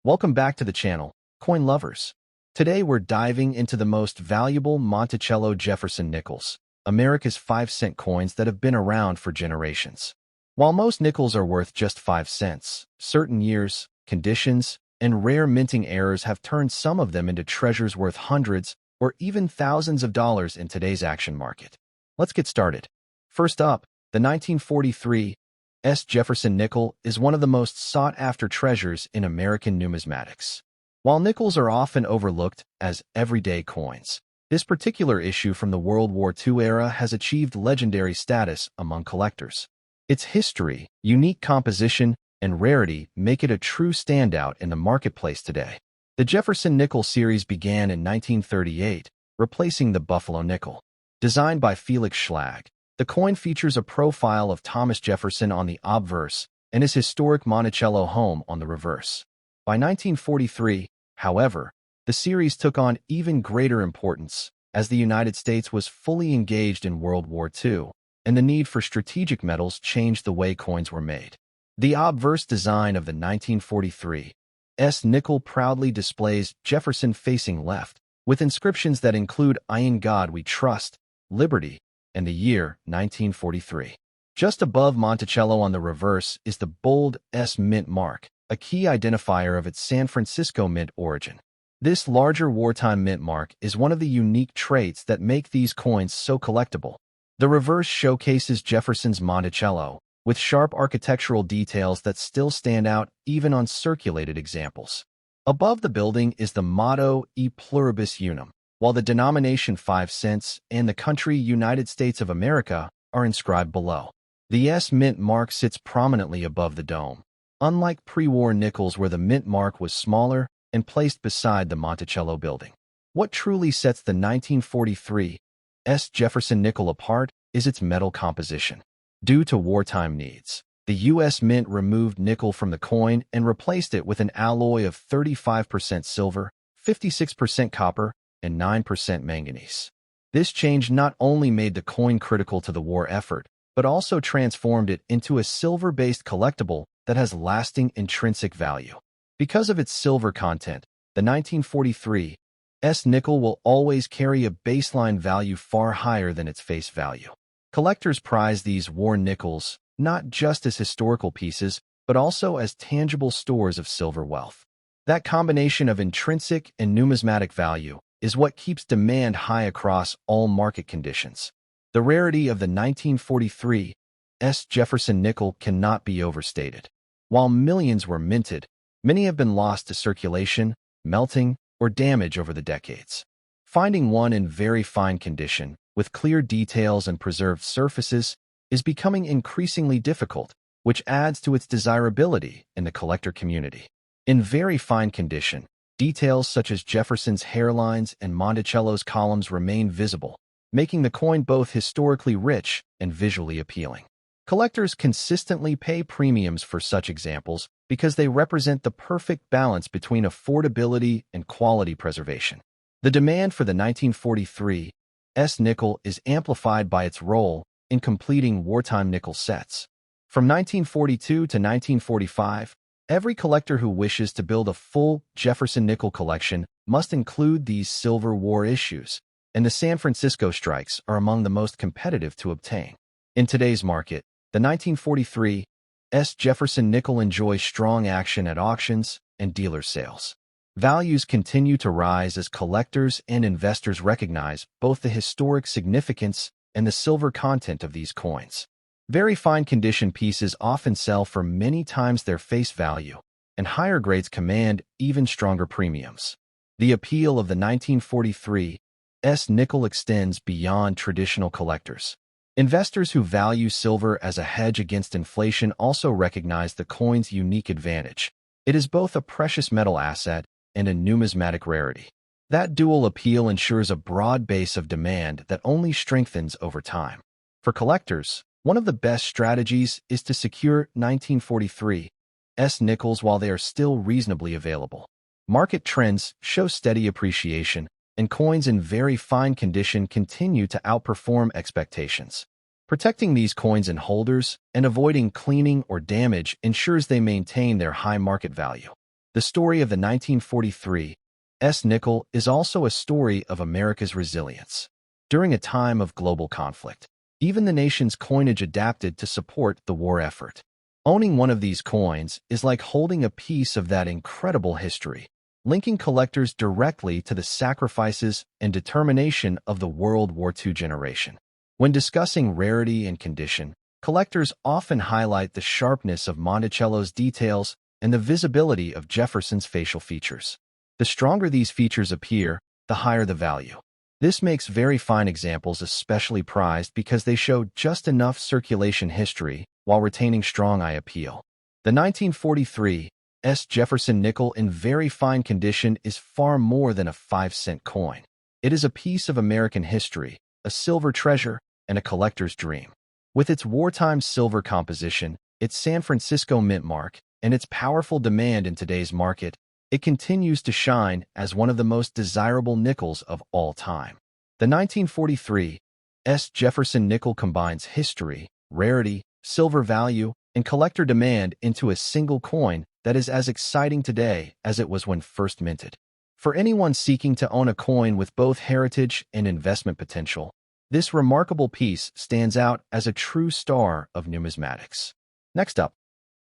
Welcome back to the channel, coin lovers. Today we're diving into the most valuable Monticello Jefferson nickels, America's 5-cent coins that have been around for generations. While most nickels are worth just 5 cents, certain years, conditions, and rare minting errors have turned some of them into treasures worth hundreds or even thousands of dollars in today's action market. Let's get started. First up, the 1943 Jefferson nickel is one of the most sought-after treasures in American numismatics. While nickels are often overlooked as everyday coins, this particular issue from the World War II era has achieved legendary status among collectors. Its history, unique composition, and rarity make it a true standout in the marketplace today. The Jefferson nickel series began in 1938, replacing the Buffalo nickel. Designed by Felix Schlag, the coin features a profile of Thomas Jefferson on the obverse and his historic Monticello home on the reverse. By 1943, however, the series took on even greater importance as the United States was fully engaged in World War II, and the need for strategic metals changed the way coins were made. The obverse design of the 1943 nickel proudly displays Jefferson facing left, with inscriptions that include "In God We Trust," "Liberty," and the year 1943. Just above Monticello on the reverse is the bold S mint mark, a key identifier of its San Francisco mint origin. This larger wartime mint mark is one of the unique traits that make these coins so collectible. The reverse showcases Jefferson's Monticello, with sharp architectural details that still stand out even on circulated examples. Above the building is the motto E Pluribus Unum, while the denomination 5 cents and the country United States of America are inscribed below. The S mint mark sits prominently above the dome, unlike pre-war nickels where the mint mark was smaller and placed beside the Monticello building. What truly sets the 1943 Jefferson nickel apart is its metal composition. Due to wartime needs, the U.S. Mint removed nickel from the coin and replaced it with an alloy of 35% silver, 56% copper, and 9% manganese. This change not only made the coin critical to the war effort, but also transformed it into a silver-based collectible that has lasting intrinsic value. Because of its silver content, the 1943 nickel will always carry a baseline value far higher than its face value. Collectors prize these war nickels not just as historical pieces, but also as tangible stores of silver wealth. That combination of intrinsic and numismatic value is what keeps demand high across all market conditions. The rarity of the 1943 Jefferson nickel cannot be overstated. While millions were minted, many have been lost to circulation, melting, or damage over the decades. Finding one in very fine condition, with clear details and preserved surfaces, is becoming increasingly difficult, which adds to its desirability in the collector community. In very fine condition, details such as Jefferson's hairlines and Monticello's columns remain visible, making the coin both historically rich and visually appealing. Collectors consistently pay premiums for such examples because they represent the perfect balance between affordability and quality preservation. The demand for the 1943 nickel is amplified by its role in completing wartime nickel sets. From 1942 to 1945, every collector who wishes to build a full Jefferson nickel collection must include these Silver War issues, and the San Francisco strikes are among the most competitive to obtain. In today's market, the 1943 Jefferson nickel enjoys strong action at auctions and dealer sales. Values continue to rise as collectors and investors recognize both the historic significance and the silver content of these coins. Very fine condition pieces often sell for many times their face value, and higher grades command even stronger premiums. The appeal of the 1943 nickel extends beyond traditional collectors. Investors who value silver as a hedge against inflation also recognize the coin's unique advantage. It is both a precious metal asset and a numismatic rarity. That dual appeal ensures a broad base of demand that only strengthens over time. For collectors, one of the best strategies is to secure 1943 nickels while they are still reasonably available. Market trends show steady appreciation, and coins in very fine condition continue to outperform expectations. Protecting these coins in holders and avoiding cleaning or damage ensures they maintain their high market value. The story of the 1943 nickel is also a story of America's resilience. During a time of global conflict, even the nation's coinage adapted to support the war effort. Owning one of these coins is like holding a piece of that incredible history, linking collectors directly to the sacrifices and determination of the World War II generation. When discussing rarity and condition, collectors often highlight the sharpness of Monticello's details and the visibility of Jefferson's facial features. The stronger these features appear, the higher the value. This makes very fine examples especially prized because they show just enough circulation history while retaining strong eye appeal. The 1943 Jefferson nickel in very fine condition is far more than a 5-cent coin. It is a piece of American history, a silver treasure, and a collector's dream. With its wartime silver composition, its San Francisco mint mark, and its powerful demand in today's market, it continues to shine as one of the most desirable nickels of all time. The 1943 Jefferson nickel combines history, rarity, silver value, and collector demand into a single coin that is as exciting today as it was when first minted. For anyone seeking to own a coin with both heritage and investment potential, this remarkable piece stands out as a true star of numismatics. Next up,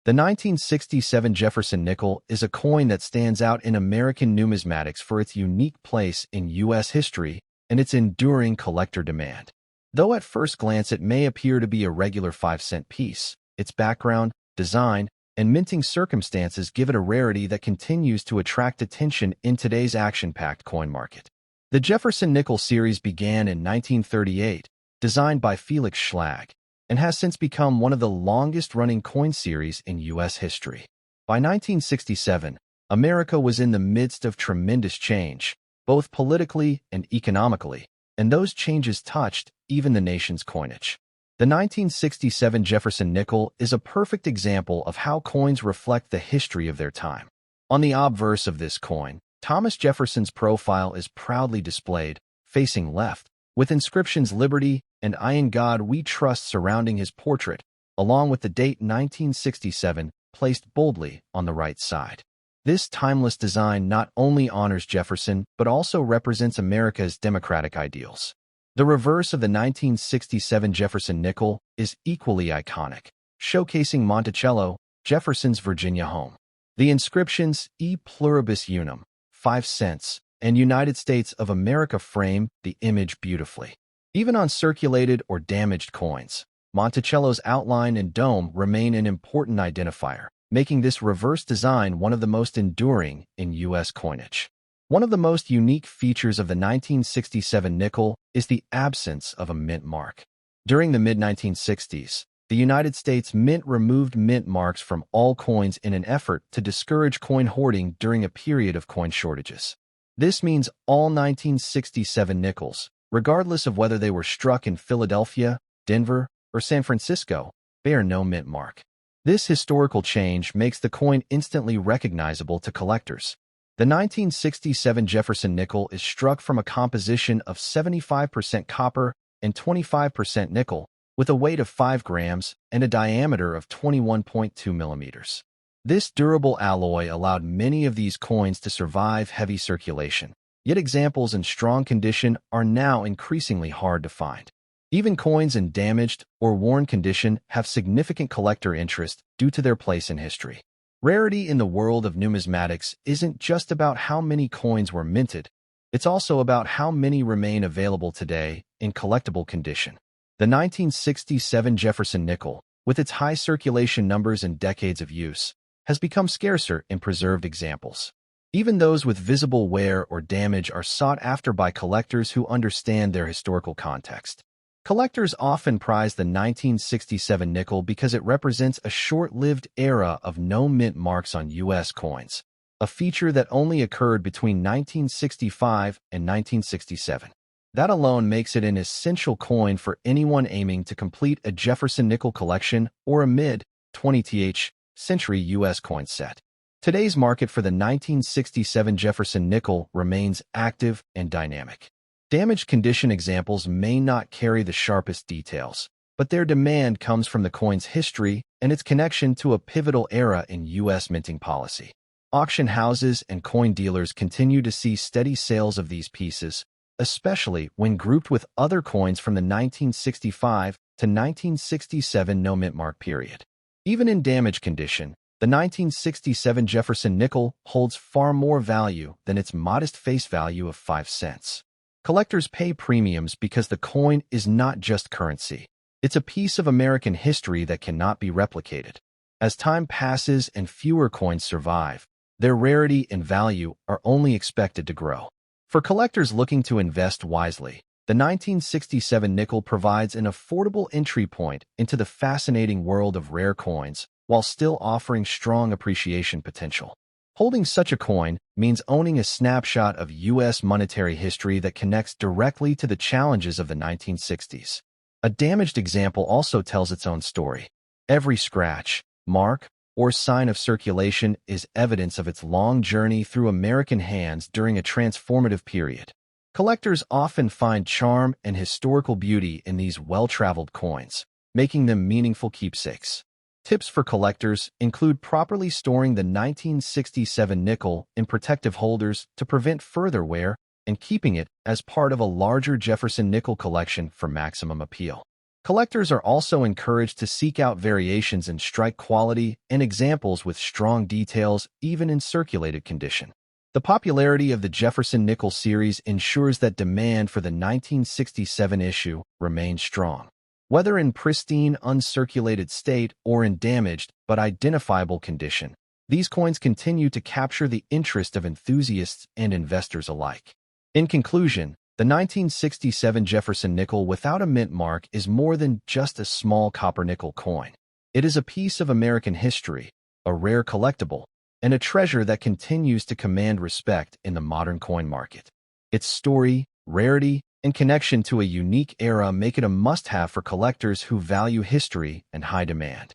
the 1967 Jefferson nickel is a coin that stands out in American numismatics for its unique place in U.S. history and its enduring collector demand. Though at first glance it may appear to be a regular 5-cent piece, its background, design, and minting circumstances give it a rarity that continues to attract attention in today's action-packed coin market. The Jefferson nickel series began in 1938, designed by Felix Schlag, and has since become one of the longest-running coin series in U.S. history. By 1967, America was in the midst of tremendous change, both politically and economically, and those changes touched even the nation's coinage. The 1967 Jefferson nickel is a perfect example of how coins reflect the history of their time. On the obverse of this coin, Thomas Jefferson's profile is proudly displayed, facing left, with inscriptions Liberty and I in God We Trust surrounding his portrait, along with the date 1967 placed boldly on the right side. This timeless design not only honors Jefferson but also represents America's democratic ideals. The reverse of the 1967 Jefferson nickel is equally iconic, showcasing Monticello, Jefferson's Virginia home. The inscriptions E pluribus unum, 5 cents, and United States of America frame the image beautifully. Even on circulated or damaged coins, Monticello's outline and dome remain an important identifier, making this reverse design one of the most enduring in U.S. coinage. One of the most unique features of the 1967 nickel is the absence of a mint mark. During the mid-1960s, the United States Mint removed mint marks from all coins in an effort to discourage coin hoarding during a period of coin shortages. This means all 1967 nickels, regardless of whether they were struck in Philadelphia, Denver, or San Francisco, bear no mint mark. This historical change makes the coin instantly recognizable to collectors. The 1967 Jefferson nickel is struck from a composition of 75% copper and 25% nickel, with a weight of 5 grams and a diameter of 21.2 millimeters. This durable alloy allowed many of these coins to survive heavy circulation, yet examples in strong condition are now increasingly hard to find. Even coins in damaged or worn condition have significant collector interest due to their place in history. Rarity in the world of numismatics isn't just about how many coins were minted, it's also about how many remain available today in collectible condition. The 1967 Jefferson nickel, with its high circulation numbers and decades of use, has become scarcer in preserved examples. Even those with visible wear or damage are sought after by collectors who understand their historical context. Collectors often prize the 1967 nickel because it represents a short-lived era of no mint marks on U.S. coins, a feature that only occurred between 1965 and 1967. That alone makes it an essential coin for anyone aiming to complete a Jefferson nickel collection or a mid-20th century U.S. coin set. Today's market for the 1967 Jefferson nickel remains active and dynamic. Damaged condition examples may not carry the sharpest details, but their demand comes from the coin's history and its connection to a pivotal era in U.S. minting policy. Auction houses and coin dealers continue to see steady sales of these pieces, especially when grouped with other coins from the 1965 to 1967 no-mint mark period. Even in damaged condition, the 1967 Jefferson nickel holds far more value than its modest face value of 5 cents. Collectors pay premiums because the coin is not just currency. It's a piece of American history that cannot be replicated. As time passes and fewer coins survive, their rarity and value are only expected to grow. For collectors looking to invest wisely, the 1967 nickel provides an affordable entry point into the fascinating world of rare coins while still offering strong appreciation potential. Holding such a coin means owning a snapshot of U.S. monetary history that connects directly to the challenges of the 1960s. A damaged example also tells its own story. Every scratch, mark, or sign of circulation is evidence of its long journey through American hands during a transformative period. Collectors often find charm and historical beauty in these well-traveled coins, making them meaningful keepsakes. Tips for collectors include properly storing the 1967 nickel in protective holders to prevent further wear and keeping it as part of a larger Jefferson nickel collection for maximum appeal. Collectors are also encouraged to seek out variations in strike quality and examples with strong details even in circulated condition. The popularity of the Jefferson nickel series ensures that demand for the 1967 issue remains strong. Whether in pristine, uncirculated state or in damaged but identifiable condition, these coins continue to capture the interest of enthusiasts and investors alike. In conclusion, the 1967 Jefferson nickel without a mint mark is more than just a small copper-nickel coin. It is a piece of American history, a rare collectible, and a treasure that continues to command respect in the modern coin market. Its story, rarity, and connection to a unique era make it a must-have for collectors who value history and high demand.